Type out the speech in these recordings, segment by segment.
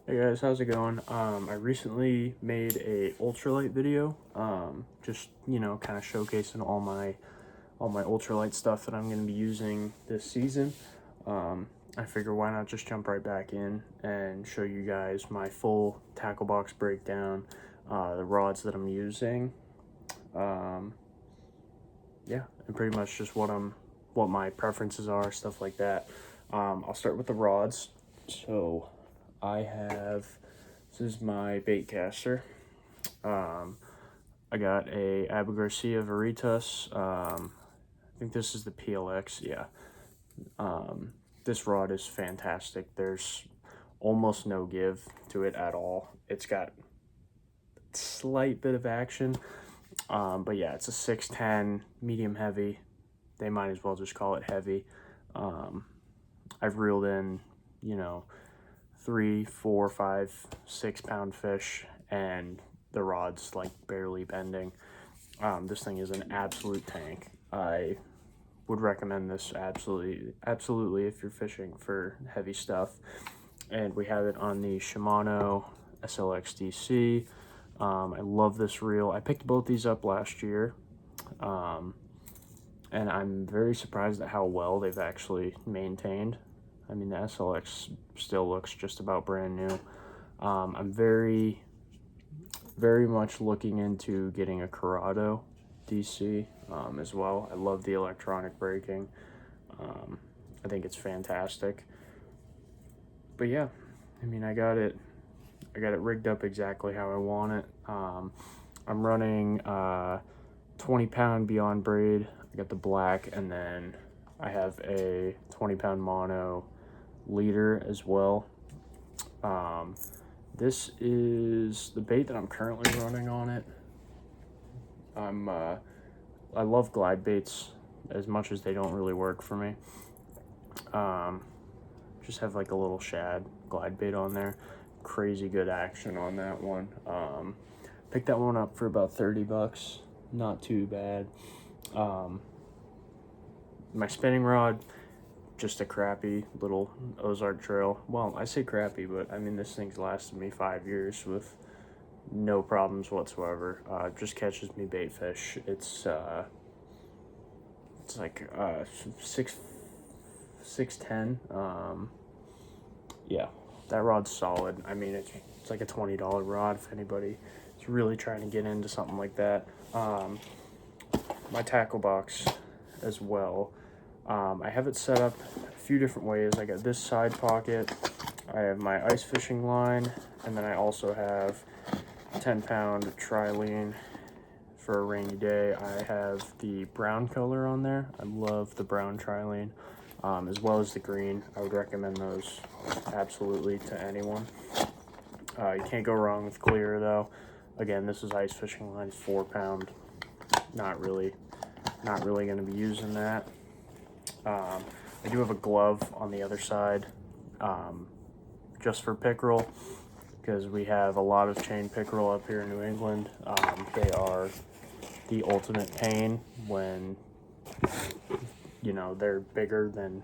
Hey guys, how's it going? I recently made a ultralight video, just kind of showcasing all my ultralight stuff that I'm going to be using this season. I figure why not just jump right back in and show you guys my full tackle box breakdown, the rods that I'm using, um, yeah, and pretty much just what my preferences are, stuff like that. I'll start with the rods. So I have this is my bait caster. Um, I got a Abu Garcia Veritas. I think this is the PLX. Yeah. This rod is fantastic. There's almost no give to it at all. It's got a slight bit of action, but yeah, it's a 610 medium heavy. They might as well just call it heavy. Um, I've reeled in, you know, 3, 4, 5, 6 pound fish, and the rod's like barely bending. This thing is an absolute tank. I would recommend this absolutely if you're fishing for heavy stuff. And we have it on the Shimano SLX DC. I love this reel. I picked both these up last year, and I'm very surprised at how well they've actually maintained. I mean, the SLX still looks just about brand new. I'm very much looking into getting a Corrado DC as well. I love the electronic braking. I think it's fantastic. But yeah, I mean, I got it rigged up exactly how I want it. I'm running 20-pound Beyond Braid. I got the black, and then I have a 20-pound mono leader as well. This is the bait that I'm currently running on it. I love glide baits as much as they don't really work for me. Just have like a little shad glide bait on there. Crazy good action on that one. Picked that one up for about $30. Not too bad. My spinning rod, just a crappy little Ozark Trail. Well, I say crappy, but I mean this thing's lasted me 5 years with no problems whatsoever. Just catches me bait fish. It's like 610. Yeah, that rod's solid. I mean, it's like a $20 rod if anybody is really trying to get into something like that. My tackle box as well. I have it set up a few different ways. I got this side pocket. I have my ice fishing line, and then I also have 10-pound trilene for a rainy day. I have the brown color on there. I love the brown trilene, as well as the green. I would recommend those absolutely to anyone. You can't go wrong with clear though. Again, this is ice fishing line, 4-pound. Not really going to be using that. I do have a glove on the other side, just for pickerel, because we have a lot of chain pickerel up here in New England. They are the ultimate pain when, they're bigger than,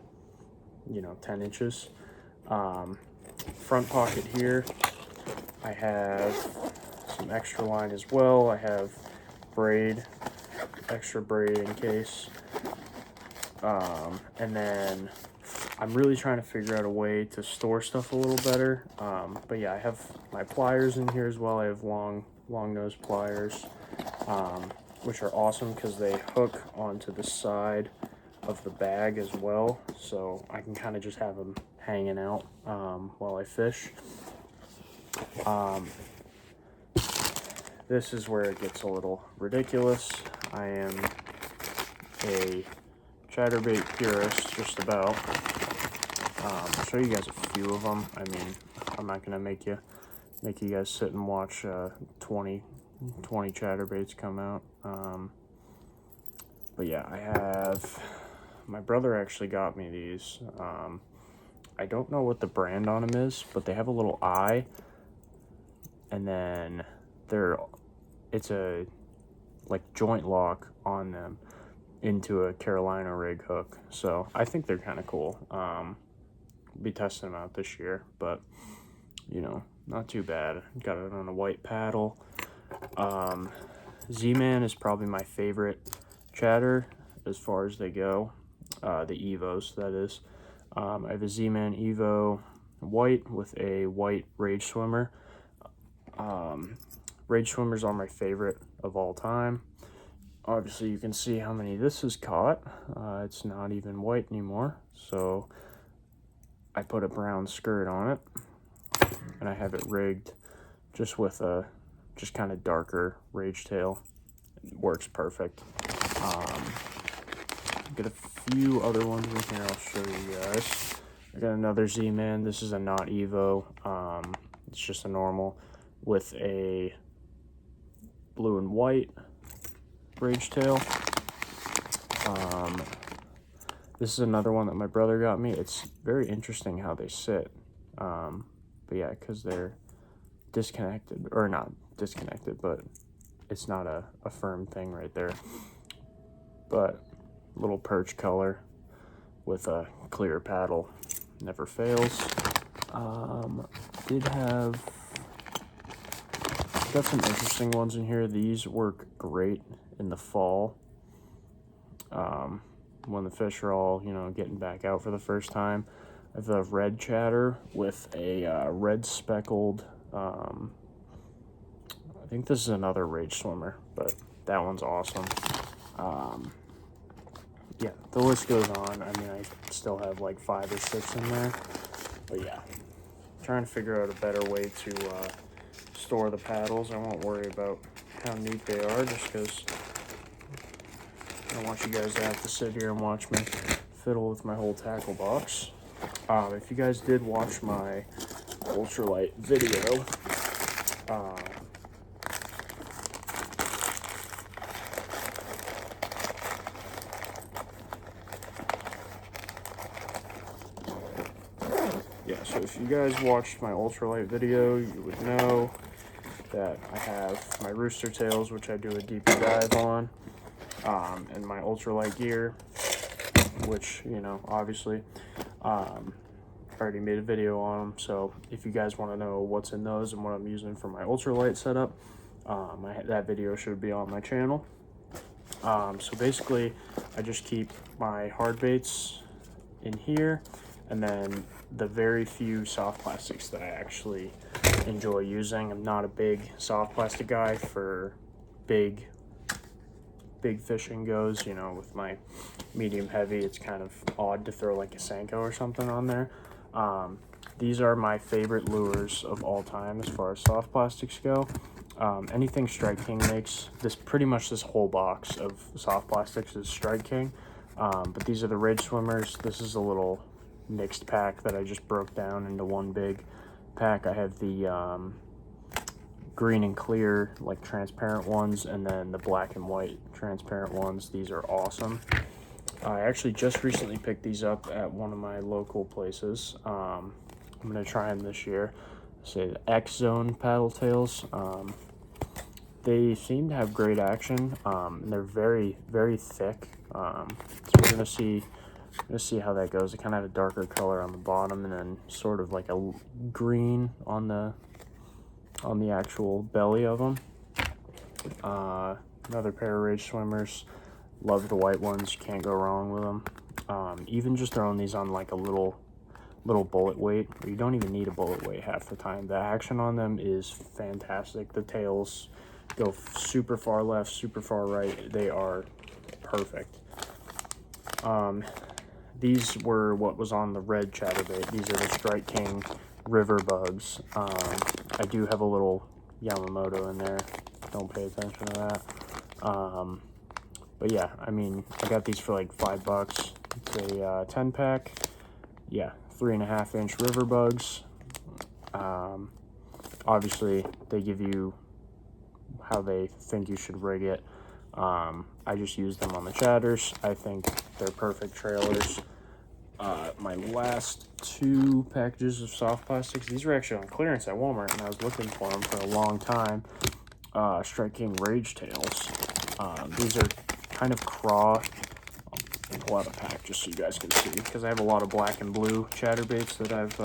10 inches. Front pocket here, I have some extra line as well. I have extra braid in case. And then I'm really trying to figure out a way to store stuff a little better. But yeah, I have my pliers in here as well. I have long nose pliers, which are awesome because they hook onto the side of the bag as well. So I can kind of just have them hanging out while I fish. This is where it gets a little ridiculous. I am a chatterbait purist, just about. I'll show you guys a few of them. I mean, I'm not gonna make you guys sit and watch 20 chatterbaits come out. But yeah, my brother actually got me these. I don't know what the brand on them is, but they have a little eye, and then it's a like joint lock on them into a Carolina rig hook. So I think they're kind of cool. Be testing them out this year, but you know, not too bad. Got it on a white paddle. Z-Man is probably my favorite chatter as far as they go. The Evos, that is. I have a Z-Man Evo white with a white Rage Swimmer. Rage Swimmers are my favorite of all time. Obviously, you can see how many this has caught. It's not even white anymore, so I put a brown skirt on it, and I have it rigged just with a just kind of darker Rage tail. It works perfect. Get a few other ones in here I'll show you guys. I got another Z-Man. This is a not Evo. It's just a normal with a blue and white Rage tail. This is another one that my brother got me. It's very interesting how they sit. But yeah, because they're disconnected, or not disconnected, but it's not a firm thing right there. But little perch color with a clear paddle, never fails. Got some interesting ones in here. These work great in the fall, when the fish are all, you know, getting back out for the first time. I have a red chatter with a red speckled, I think this is another Rage Swimmer, but that one's awesome. Yeah, the list goes on. I mean, I still have like 5 or 6 in there, but yeah, trying to figure out a better way to store the paddles. I won't worry about how neat they are, just because I don't want you guys to have to sit here and watch me fiddle with my whole tackle box. If you guys did watch my ultralight video, yeah, so if you guys watched my ultralight video, you would know that I have my rooster tails, which I do a deeper dive on, and my ultralight gear, which, you know, obviously, I already made a video on them. So if you guys want to know what's in those and what I'm using for my ultralight setup, that video should be on my channel. So basically, I just keep my hard baits in here, and then the very few soft plastics that I actually enjoy using. I'm not a big soft plastic guy for big fishing goes. You know, with my medium heavy, it's kind of odd to throw like a Senko or something on there. These are my favorite lures of all time as far as soft plastics go. Anything Strike King makes, pretty much this whole box of soft plastics is Strike King. But these are the Rage Swimmers. This is a little mixed pack that I just broke down into one big pack. I have the green and clear, like transparent ones, and then the black and white transparent ones. These are awesome. I actually just recently picked these up at one of my local places. I'm gonna try them this year. Say the X Zone paddle tails. They seem to have great action, and they're very, very thick. So we're gonna see how that goes. They kind of have a darker color on the bottom, and then sort of like a green on the actual belly of them. Another pair of Rage Swimmers. Love the white ones. You can't go wrong with them. Even just throwing these on like a little bullet weight, or you don't even need a bullet weight half the time. The action on them is fantastic. The tails go super far left, super far right. They are perfect. These were what was on the red chatterbait. These are the Strike King River Bugs. I do have a little Yamamoto in there. Don't pay attention to that. But yeah, I mean, I got these for like $5. It's a 10 pack. Yeah, 3.5-inch River Bugs. Obviously, they give you how they think you should rig it. I just use them on the chatters. I think they're perfect trailers. My last 2 packages of soft plastics, these were actually on clearance at Walmart, and I was looking for them for a long time. Strike King Rage Tails. These are kind of craw. I'll pull out a pack just so you guys can see, because I have a lot of black and blue chatterbaits that I've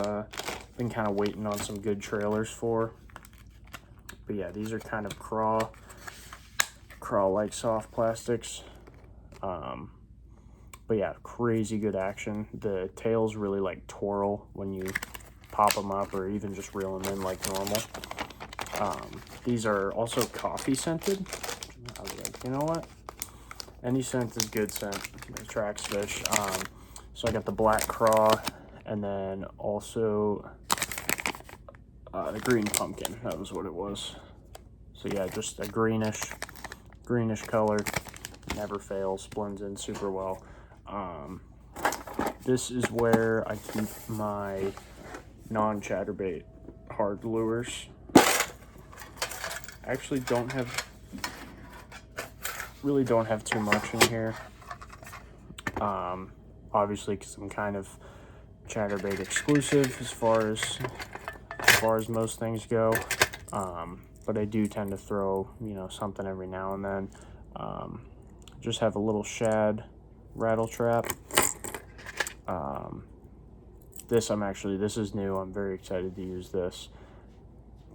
been kind of waiting on some good trailers for. But yeah, these are kind of craw like soft plastics. But yeah, crazy good action. The tails really like twirl when you pop them up or even just reel them in like normal. These are also coffee scented. I was like, you know what? Any scent is good scent. It attracts fish. So I got the black craw, and then also the green pumpkin. That was what it was. So yeah, just a greenish color. Never fails. Blends in super well. This is where I keep my non-chatterbait hard lures. I actually really don't have too much in here. Obviously, because I'm kind of chatterbait exclusive as far as most things go. But I do tend to throw, you know, something every now and then. Just have a little shad rattle trap. This is new. I'm very excited to use this.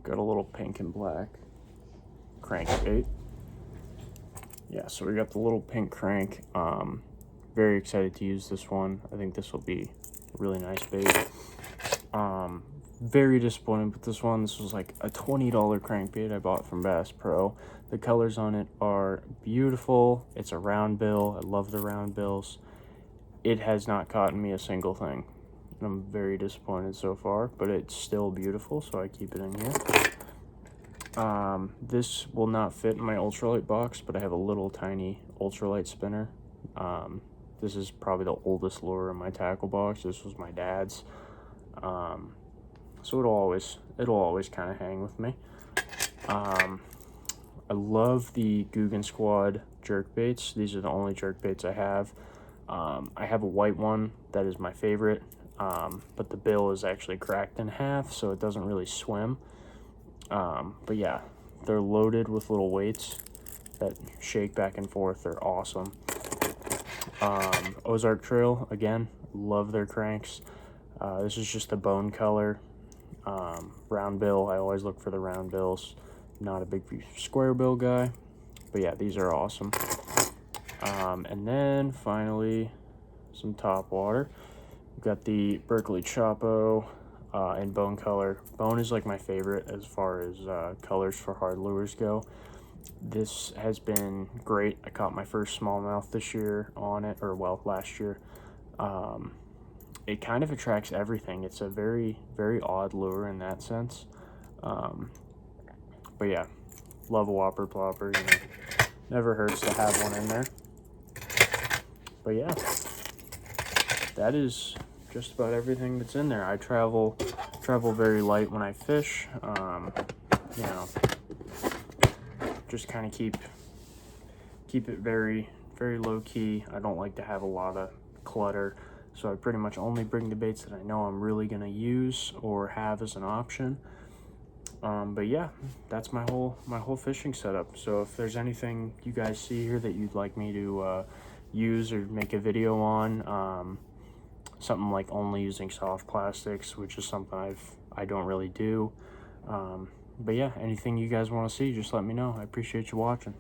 Got a little pink and black crankbait. Yeah, so we got the little pink crank. Very excited to use this one. I think this will be a really nice bait. Very disappointed with this one. This was like a $20 crankbait I bought from Bass Pro. The colors on it are beautiful. It's a round bill. I love the round bills. It has not caught me a single thing. I'm very disappointed so far, but it's still beautiful, so I keep it in here. This will not fit in my ultralight box, but I have a little tiny ultralight spinner. This is probably the oldest lure in my tackle box. This was my dad's. So it'll always kind of hang with me. I love the Googan Squad jerk baits. These are the only jerk baits I have. I have a white one that is my favorite, but the bill is actually cracked in half, so it doesn't really swim. But yeah, they're loaded with little weights that shake back and forth. They're awesome. Ozark Trail, again, love their cranks. This is just a bone color. Round bill, I always look for the round bills. Not a big square bill guy, but yeah, these are awesome. And then finally, some top water. We've got the Berkley Chopo in bone color. Bone is like my favorite as far as colors for hard lures go. This has been great. I caught my first smallmouth this year on it, or well, last year. It kind of attracts everything. It's a very, very odd lure in that sense. But yeah, love a whopper plopper. You know, never hurts to have one in there. But yeah, that is just about everything that's in there. I travel very light when I fish. You know, just kind of keep it very, very low key. I don't like to have a lot of clutter. So I pretty much only bring the baits that I know I'm really going to use or have as an option. But yeah, that's my whole fishing setup. So if there's anything you guys see here that you'd like me to use or make a video on, something like only using soft plastics, which is something I don't really do. But yeah, anything you guys want to see, just let me know. I appreciate you watching.